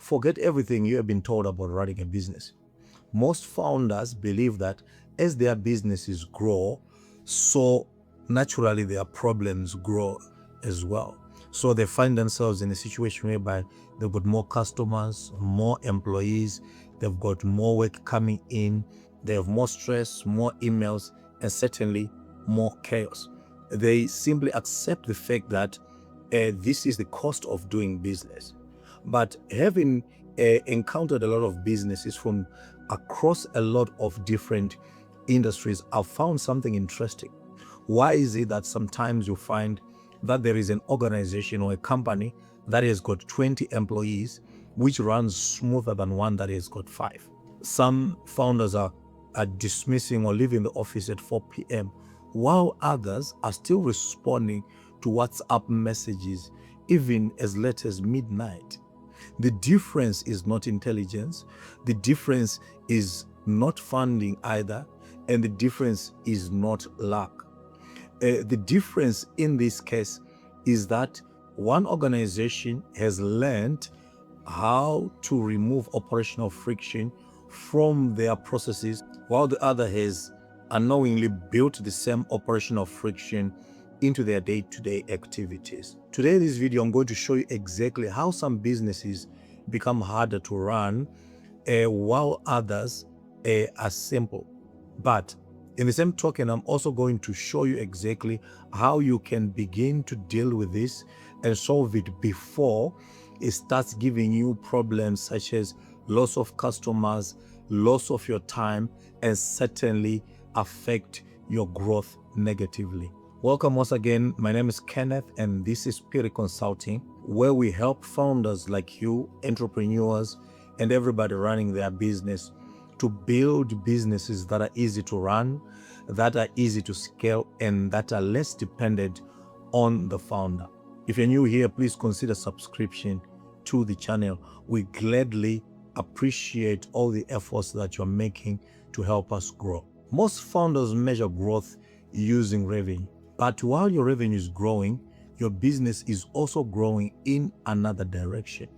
Forget everything you have been told about running a business. Most founders believe that as their businesses grow, so naturally their problems grow as well. So they find themselves in a situation whereby they've got more customers, more employees, they've got more work coming in, they have more stress, more emails, and certainly more chaos. They simply accept the fact that this is the cost of doing business. But having encountered a lot of businesses from across a lot of different industries, I've found something interesting. Why is it that sometimes you find that there is an organization or a company that has got 20 employees, which runs smoother than one that has got 5? Some founders are dismissing or leaving the office at 4 p.m., while others are still responding to WhatsApp messages even as late as midnight. The difference is not intelligence, the difference is not funding either, and the difference is not luck. The difference in this case is that one organization has learned how to remove operational friction from their processes, while the other has unknowingly built the same operational friction into their day-to-day activities. Today in this video, I'm going to show you exactly how some businesses become harder to run while others are simple. But in the same token, I'm also going to show you exactly how you can begin to deal with this and solve it before it starts giving you problems such as loss of customers, loss of your time, and certainly affect your growth negatively. Welcome once again. My name is Kenneth, and this is Phiri Consulting, where we help founders like you, entrepreneurs, and everybody running their business to build businesses that are easy to run, that are easy to scale, and that are less dependent on the founder. If you're new here, please consider subscription to the channel. We gladly appreciate all the efforts that you're making to help us grow. Most founders measure growth using revenue. But while your revenue is growing, your business is also growing in another direction,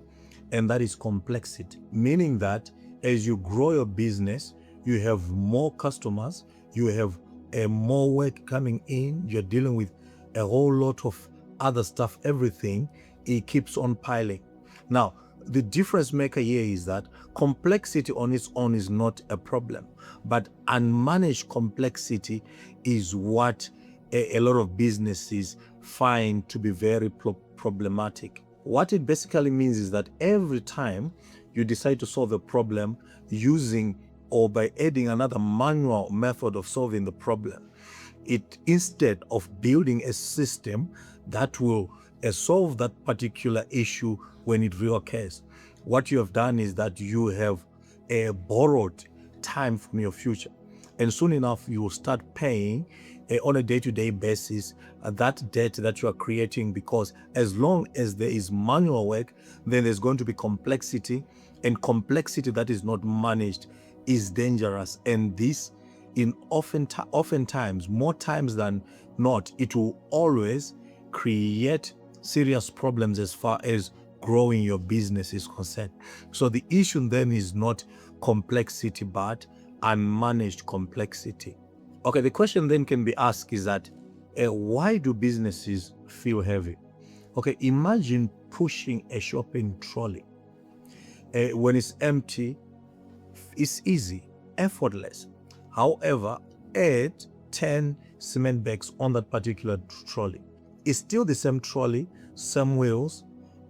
and that is complexity. Meaning that as you grow your business, you have more customers, you have more work coming in, you're dealing with a whole lot of other stuff, everything, it keeps on piling. Now, the difference maker here is that complexity on its own is not a problem, but unmanaged complexity is what a lot of businesses find to be very problematic. What it basically means is that every time you decide to solve a problem using or by adding another manual method of solving the problem, instead of building a system that will solve that particular issue when it reoccurs, what you have done is that you have borrowed time from your future. And soon enough, you will start paying on a day-to-day basis that debt that you are creating, because as long as there is manual work, then there's going to be complexity, and complexity that is not managed is dangerous. And this, oftentimes, more times than not, it will always create serious problems as far as growing your business is concerned. So the issue then is not complexity, but unmanaged complexity. Okay, the question then can be asked is that why do businesses feel heavy? Okay, imagine pushing a shopping trolley. When it's empty, it's easy, effortless. However, add 10 cement bags on that particular trolley. It's still the same trolley, same wheels,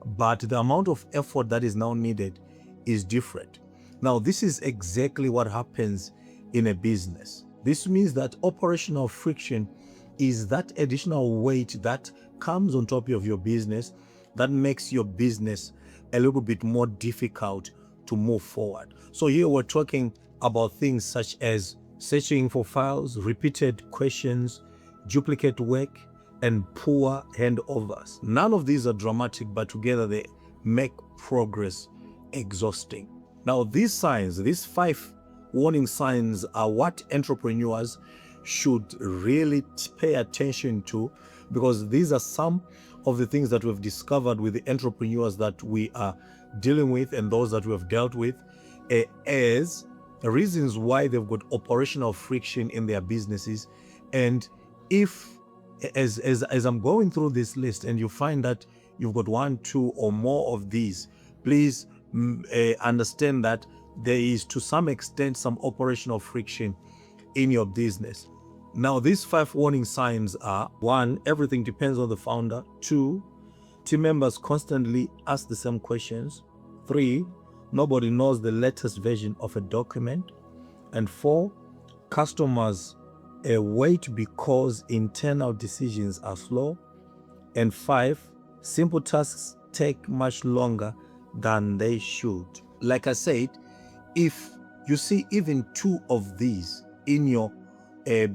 but the amount of effort that is now needed is different. Now, this is exactly what happens in a business. This means that operational friction is that additional weight that comes on top of your business that makes your business a little bit more difficult to move forward. So here we're talking about things such as searching for files, repeated questions, duplicate work, and poor handovers. None of these are dramatic, but together they make progress exhausting. Now, these signs, these 5 warning signs, are what entrepreneurs should really pay attention to because these are some of the things that we've discovered with the entrepreneurs that we are dealing with and those that we have dealt with as reasons why they've got operational friction in their businesses. And if as I'm going through this list and you find that you've got one, two, or more of these, please understand that there is to some extent some operational friction in your business. Now, these 5 warning signs are: 1, everything depends on the founder; 2, team members constantly ask the same questions; 3, nobody knows the latest version of a document; and 4, customers wait because internal decisions are slow; and 5, simple tasks take much longer than they should. Like I said, if you see even 2 of these in your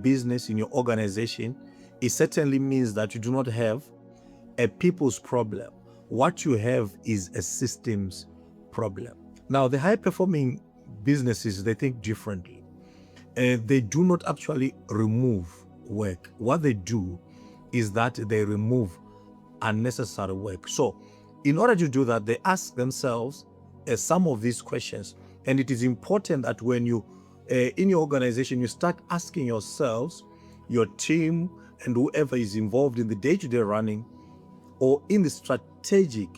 business, in your organization, it certainly means that you do not have a people's problem. What you have is a systems problem. Now, the high-performing businesses, they think differently. They do not actually remove work. What they do is that they remove unnecessary work. So, in order to do that, they ask themselves some of these questions. And it is important that when you, in your organization, you start asking yourselves, your team, and whoever is involved in the day-to-day running or in the strategic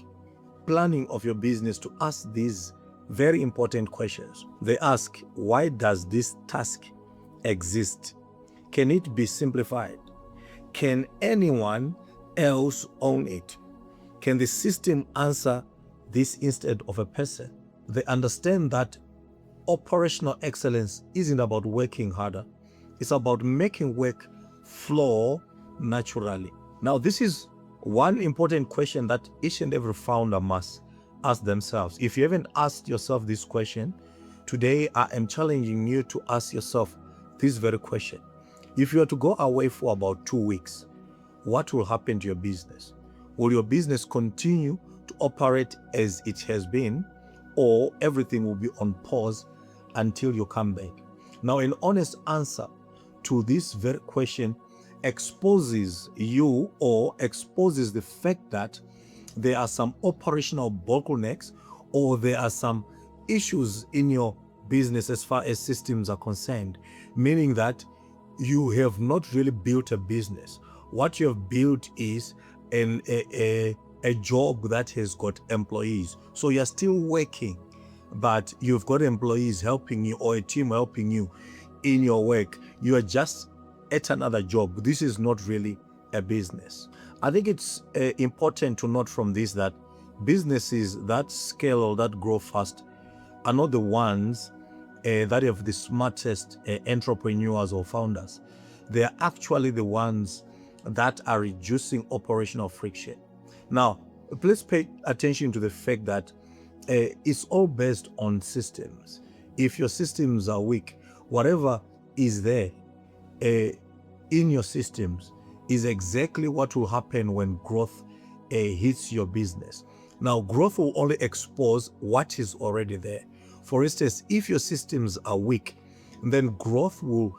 planning of your business, to ask these very important questions. They ask, why does this task exist? Can it be simplified? Can anyone else own it? Can the system answer this instead of a person? They understand that operational excellence isn't about working harder. It's about making work flow naturally. Now, this is one important question that each and every founder must ask themselves. If you haven't asked yourself this question, today I am challenging you to ask yourself this very question. If you are to go away for about 2 weeks, what will happen to your business? Will your business continue to operate as it has been, or everything will be on pause until you come back? Now, an honest answer to this very question exposes you, or exposes the fact that there are some operational bottlenecks, or there are some issues in your business as far as systems are concerned, meaning that you have not really built a business. What you have built is a job that has got employees. So you're still working, but you've got employees helping you, or a team helping you in your work. You are just at another job. This is not really a business. I think it's important to note from this that businesses that scale or that grow fast are not the ones that have the smartest entrepreneurs or founders. They are actually the ones that are reducing operational friction. Now, please pay attention to the fact that it's all based on systems. If your systems are weak, whatever is there in your systems is exactly what will happen when growth hits your business. Now, growth will only expose what is already there. For instance, if your systems are weak, then growth will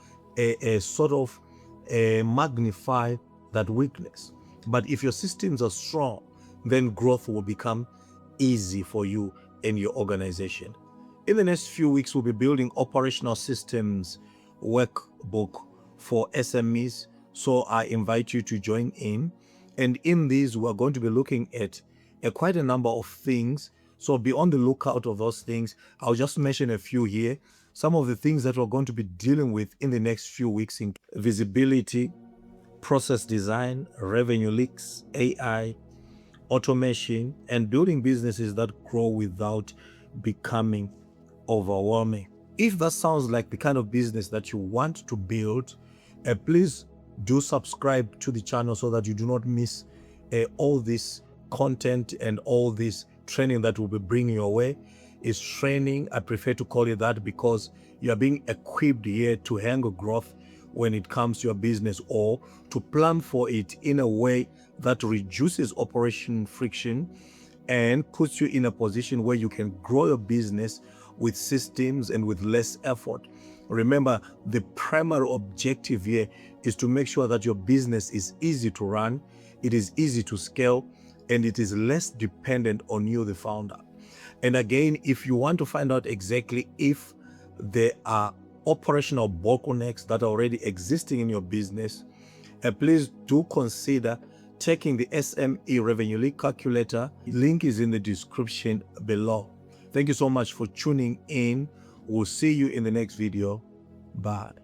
sort of magnify that weakness. But if your systems are strong, then growth will become easy for you and your organization. In the next few weeks, we'll be building operational systems workbook for SMEs. So I invite you to join in. And in these, we're going to be looking at quite a number of things. So be on the lookout of those things. I'll just mention a few here. Some of the things that we're going to be dealing with in the next few weeks in visibility, process design, revenue leaks, AI, automation, and building businesses that grow without becoming overwhelming. If that sounds like the kind of business that you want to build, please do subscribe to the channel so that you do not miss all this content and all this training that we'll be bringing your way. Is training. I prefer to call it that because you are being equipped here to handle growth when it comes to your business, or to plan for it in a way that reduces operation friction and puts you in a position where you can grow your business with systems and with less effort. Remember, the primary objective here is to make sure that your business is easy to run, it is easy to scale, and it is less dependent on you, the founder. And again, if you want to find out exactly if there are operational bottlenecks that are already existing in your business, please do consider taking the SME Revenue Leak Calculator. Link is in the description below. Thank you so much for tuning in. We'll see you in the next video. Bye.